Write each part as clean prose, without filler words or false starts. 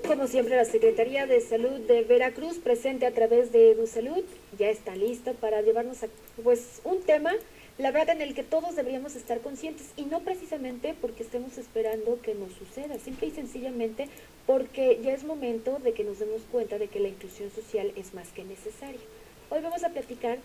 Como siempre, la Secretaría de Salud de Veracruz, presente a través de EduSalud, ya está lista para llevarnos a pues un tema, la verdad, en el que todos deberíamos estar conscientes, y no precisamente porque estemos esperando que nos suceda, simple y sencillamente porque ya es momento de que nos demos cuenta de que la inclusión social es más que necesaria. Hoy vamos a platicar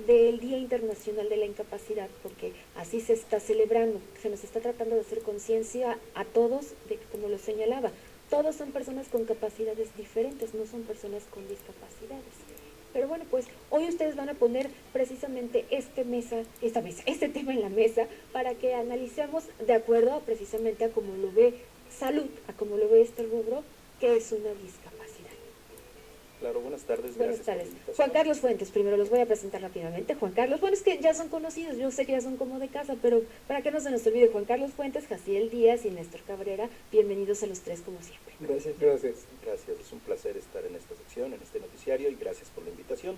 del Día Internacional de la Incapacidad, porque así se está celebrando, se nos está tratando de hacer conciencia a todos de que, como lo señalaba, todos son personas con capacidades diferentes, no son personas con discapacidades. Pero bueno, pues hoy ustedes van a poner precisamente este tema en la mesa para que analicemos de acuerdo precisamente a cómo lo ve salud, a cómo lo ve este rubro, que es una discapacidad. Claro, buenas tardes. Buenas tardes. Juan Carlos Fuentes, primero los voy a presentar rápidamente. Juan Carlos, bueno, es que ya son conocidos, yo sé que ya son como de casa, pero para que no se nos olvide, Juan Carlos Fuentes, Jaciel Díaz y Néstor Cabrera, bienvenidos a los tres como siempre. Gracias. Gracias, es un placer estar en esta sección, en este noticiario, y gracias por la invitación.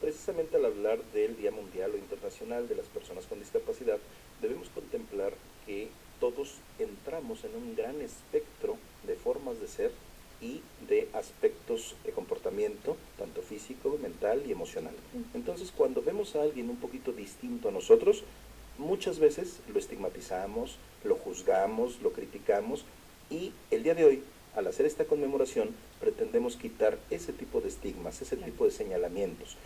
Precisamente al hablar del Día Mundial o Internacional de las Personas con Discapacidad, debemos contemplar que todos entramos en un gran espectro de formas de ser y de aspectos de comportamiento, tanto físico, mental y emocional. Entonces, cuando vemos a alguien un poquito distinto a nosotros, muchas veces lo estigmatizamos, lo juzgamos, lo criticamos, y el día de hoy, al hacer esta conmemoración, pretendemos quitar ese tipo de estigmas, ese tipo de señalamientos.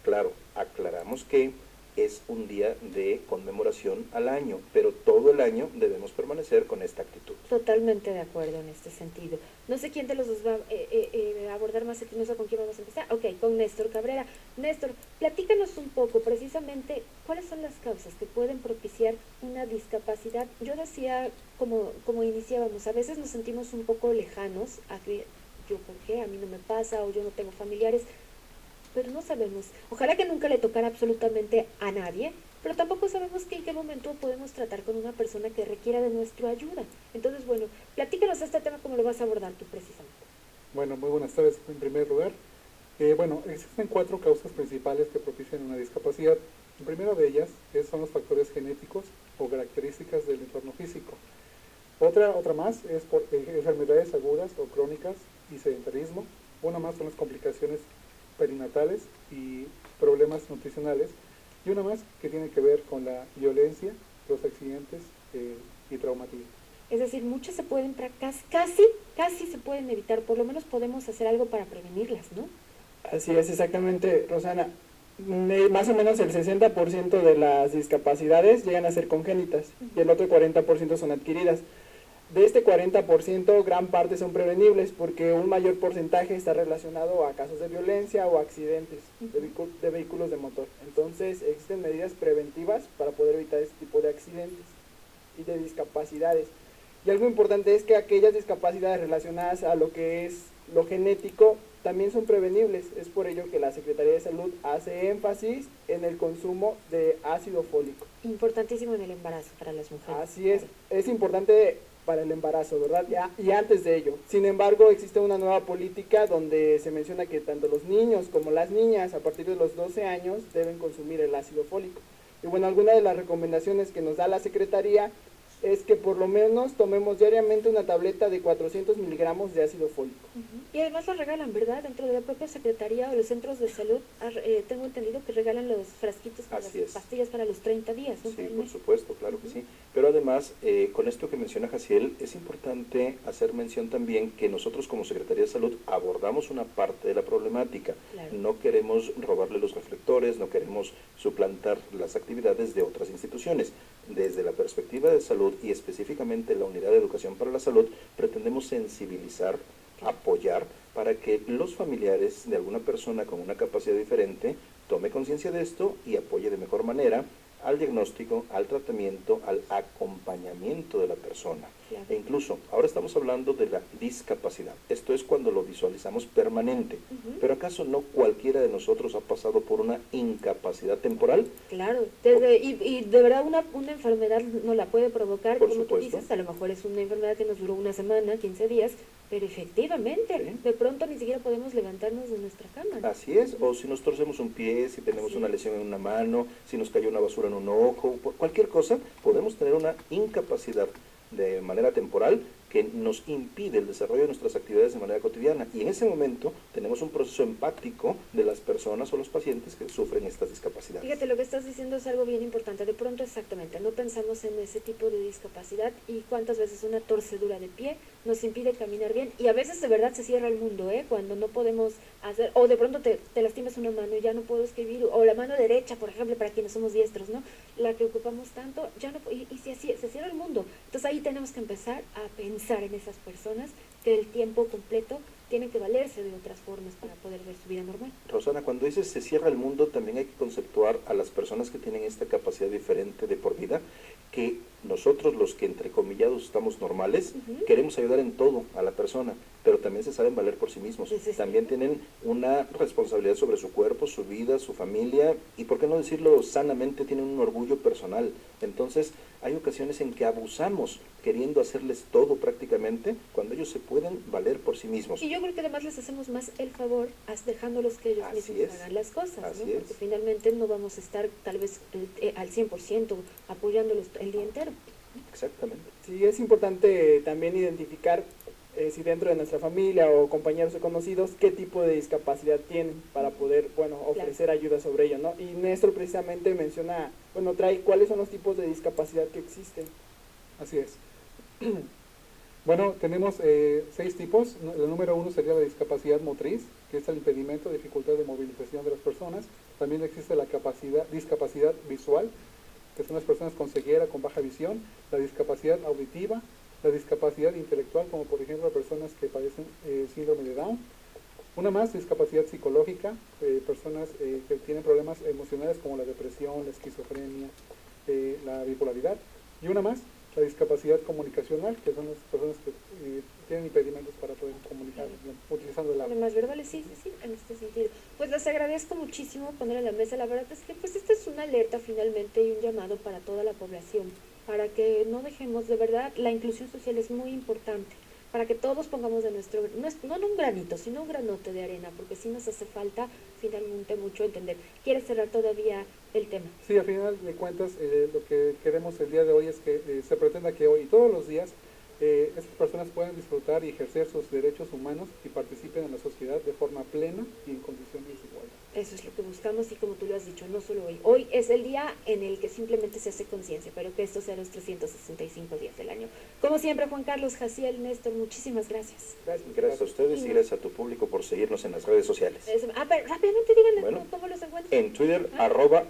Claro, aclaramos que es un día de conmemoración al año, pero todo el año debemos permanecer con esta actitud. Totalmente de acuerdo en este sentido. No sé quién de los dos va a abordar más, no sé con quién vamos a empezar. Ok, con Néstor Cabrera. Néstor, platícanos un poco precisamente cuáles son las causas que pueden propiciar una discapacidad. Yo decía, como iniciábamos, a veces nos sentimos un poco lejanos a que yo por qué, a mí no me pasa, o yo no tengo familiares, pero no sabemos. Ojalá que nunca le tocara absolutamente a nadie, pero tampoco sabemos que en qué momento podemos tratar con una persona que requiera de nuestra ayuda. Entonces, bueno, platícanos este tema, cómo lo vas a abordar tú precisamente. Bueno, muy buenas tardes en primer lugar. Bueno, existen 4 causas principales que propician una discapacidad. El primero de ellas son los factores genéticos o características del entorno físico. Otra más es por enfermedades agudas o crónicas y sedentarismo. Una más son las complicaciones perinatales y problemas nutricionales, y una más que tiene que ver con la violencia, los accidentes y traumatismo. Es decir, muchas se pueden, casi se pueden evitar, por lo menos podemos hacer algo para prevenirlas, ¿no? Así es, exactamente, Rosana. Más o menos el 60% de las discapacidades llegan a ser congénitas y el otro 40% son adquiridas. De este 40%, gran parte son prevenibles porque un mayor porcentaje está relacionado a casos de violencia o accidentes de vehículos de motor. Entonces, existen medidas preventivas para poder evitar este tipo de accidentes y de discapacidades. Y algo importante es que aquellas discapacidades relacionadas a lo que es lo genético también son prevenibles. Es por ello que la Secretaría de Salud hace énfasis en el consumo de ácido fólico. Importantísimo en el embarazo para las mujeres. Así es importante para el embarazo, ¿verdad? Y antes de ello. Sin embargo, existe una nueva política donde se menciona que tanto los niños como las niñas a partir de los 12 años deben consumir el ácido fólico. Y bueno, alguna de las recomendaciones que nos da la Secretaría es que por lo menos tomemos diariamente una tableta de 400 miligramos de ácido fólico. Y además lo regalan, ¿verdad? Dentro de la propia Secretaría o los centros de salud, tengo entendido que regalan los frasquitos con las pastillas para los 30 días, ¿no? Sí, por supuesto, claro que sí. Pero además, con esto que menciona Jaciel, es importante hacer mención también que nosotros como Secretaría de Salud abordamos una parte de la problemática. Claro. No queremos robarle los reflectores, no queremos suplantar las actividades de otras instituciones. Desde la perspectiva de salud y específicamente la Unidad de Educación para la Salud, pretendemos sensibilizar, apoyar para que los familiares de alguna persona con una capacidad diferente tome conciencia de esto y apoye de mejor manera al diagnóstico, al tratamiento, al acompañamiento de la persona. Claro. E incluso, ahora estamos hablando de la discapacidad. Esto es cuando lo visualizamos permanente. Pero ¿acaso no cualquiera de nosotros ha pasado por una incapacidad temporal? Claro, y de verdad una enfermedad no la puede provocar, por como supuesto. tú dices, a lo mejor es una enfermedad que nos duró una semana, 15 días, pero efectivamente, sí, de pronto ni siquiera podemos levantarnos de nuestra cama. Así es, o si nos torcemos un pie, si tenemos una lesión en una mano, si nos cayó una basura en un ojo, cualquier cosa, podemos tener una incapacidad de manera temporal que nos impide el desarrollo de nuestras actividades de manera cotidiana. Y en ese momento tenemos un proceso empático de las personas o los pacientes que sufren estas discapacidades. Fíjate, lo que estás diciendo es algo bien importante. De pronto, exactamente, no pensamos en ese tipo de discapacidad y cuántas veces una torcedura de pie nos impide caminar bien. Y a veces de verdad se cierra el mundo, cuando no podemos hacer, o de pronto te lastimas una mano y ya no puedo escribir, o la mano derecha, por ejemplo, para quienes somos diestros, ¿no? La que ocupamos tanto, ya no, y si así se cierra el mundo. Entonces ahí tenemos que empezar a pensar en esas personas que el tiempo completo tienen que valerse de otras formas para poder ver su vida normal. Rosana, cuando dices se cierra el mundo, también hay que conceptuar a las personas que tienen esta capacidad diferente de por vida, que nosotros los que entre comillados estamos normales, queremos ayudar en todo a la persona, pero también se saben valer por sí mismos. También tienen una responsabilidad sobre su cuerpo, su vida, su familia, y por qué no decirlo sanamente, tienen un orgullo personal. Entonces, hay ocasiones en que abusamos queriendo hacerles todo prácticamente, cuando ellos se pueden valer por sí mismos. Y yo creo que además les hacemos más el favor dejándolos que ellos mismos hagan las cosas, ¿no? Porque finalmente no vamos a estar tal vez al 100% apoyándolos el día entero. Exactamente. Sí, es importante también identificar si dentro de nuestra familia o compañeros o conocidos qué tipo de discapacidad tienen para poder, ofrecer ayuda sobre ello, ¿no? Y Néstor precisamente menciona, trae cuáles son los tipos de discapacidad que existen. Así es. Bueno, tenemos 6 tipos. El número 1 sería la discapacidad motriz, que es el impedimento, dificultad de movilización de las personas. También existe la discapacidad visual, que son las personas con ceguera, con baja visión. La discapacidad auditiva, la discapacidad intelectual, como por ejemplo personas que padecen síndrome de Down. Una más, discapacidad psicológica, personas que tienen problemas emocionales como la depresión, la esquizofrenia, la bipolaridad. Y una más, la discapacidad comunicacional, que son las personas que tienen impedimentos para poder comunicar utilizando el habla. Más verbales, sí, en este sentido. Pues les agradezco muchísimo poner en la mesa. La verdad es que pues esta es una alerta finalmente y un llamado para toda la población, para que no dejemos, de verdad, la inclusión social es muy importante, para que todos pongamos de nuestro, no en un granito, sino un granote de arena, porque sí nos hace falta finalmente mucho entender. ¿Quieres cerrar todavía el tema? Sí, al final de cuentas, lo que queremos el día de hoy es que se pretenda que hoy y todos los días estas personas puedan disfrutar y ejercer sus derechos humanos y participen en la sociedad de forma plena y en condiciones de igualdad. Eso es lo que buscamos y como tú lo has dicho, no solo hoy. Hoy es el día en el que simplemente se hace conciencia, pero que esto sea los 365 días del año. Como siempre, Juan Carlos, Jaciel, Néstor, muchísimas gracias. Gracias a ustedes y gracias a tu público por seguirnos en las redes sociales. Pero rápidamente díganle cómo los encuentran. En Twitter,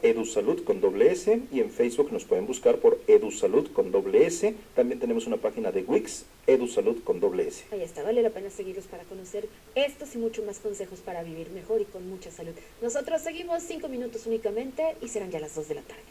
@edusalud con @edusalud y en Facebook nos pueden buscar por edusalud con @. También tenemos una página de Wix, edusalud con @. Ahí está, vale la pena seguirlos para conocer estos y mucho más consejos para vivir mejor y con mucha salud. Nosotros seguimos 5 minutos únicamente y serán ya las 2 de la tarde.